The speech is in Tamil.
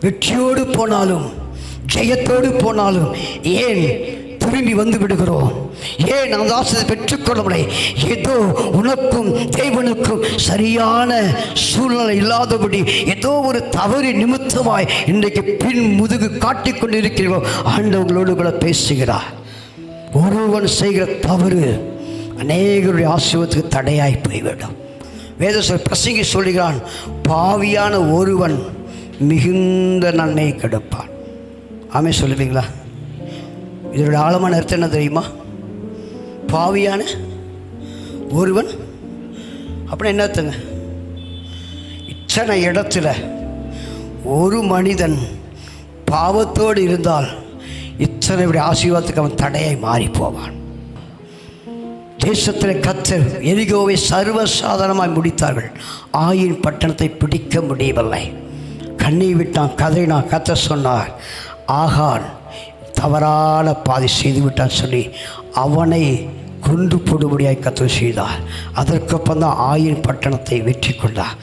வெற்றியோடு போனாலும் ஜெயத்தோடு போனாலும் ஏன் திரும்பி வந்து விடுகிறோம்? ஏன் அந்த ஆசீர்வாதத்தை பெற்றுக்கொள்ள முடியல? ஏதோ உனக்கும் தேவனுக்கும் சரியான சூழ்நிலை இல்லாதபடி ஏதோ ஒரு தவறு நிமித்தமாய் இன்றைக்கு பின் முதுகு காட்டிக்கொண்டு இருக்கிறோம். ஆண்டவங்களோடு கூட பேசுகிறார். ஒருவன் செய்கிற தவறு அநேகருடைய ஆசீர்வாதத்துக்கு தடையாய் போய்விடும். வேத பிரசங்கி சொல்லுகிறான், பாவியான ஒருவன் மிகுந்த நன்மை கெடுப்பான். ஆமே சொல்லுவீங்களா? இதோட ஆழமான அர்த்தம் என்ன தெரியுமா? பாவியான ஒருவன் அப்படின்னா என்ன அர்த்தங்க? இத்தனை இடத்துல ஒரு மனிதன் பாவத்தோடு இருந்தால் இத்தனை ஆசீர்வாதத்துக்கு அவன் தடையை மாறி போவான். தேசத்தில் கர்த்தர் எரிகோவை சர்வசாதாரணமாய் முடித்தார்கள். ஆயின் பட்டணத்தை பிடிக்க முடியவில்லை. கண்ணீர் விட்டான், கதறினான். கர்த்தர் சொன்னார், ஆகான் தவறான பாதை செய்து விட்டான் சொல்லி அவனை கொண்டு போடும்படியாய் கர்த்தர் செய்தார். அதற்கப்புறம் தான் ஆயின் பட்டணத்தை வெற்றி கொண்டார்.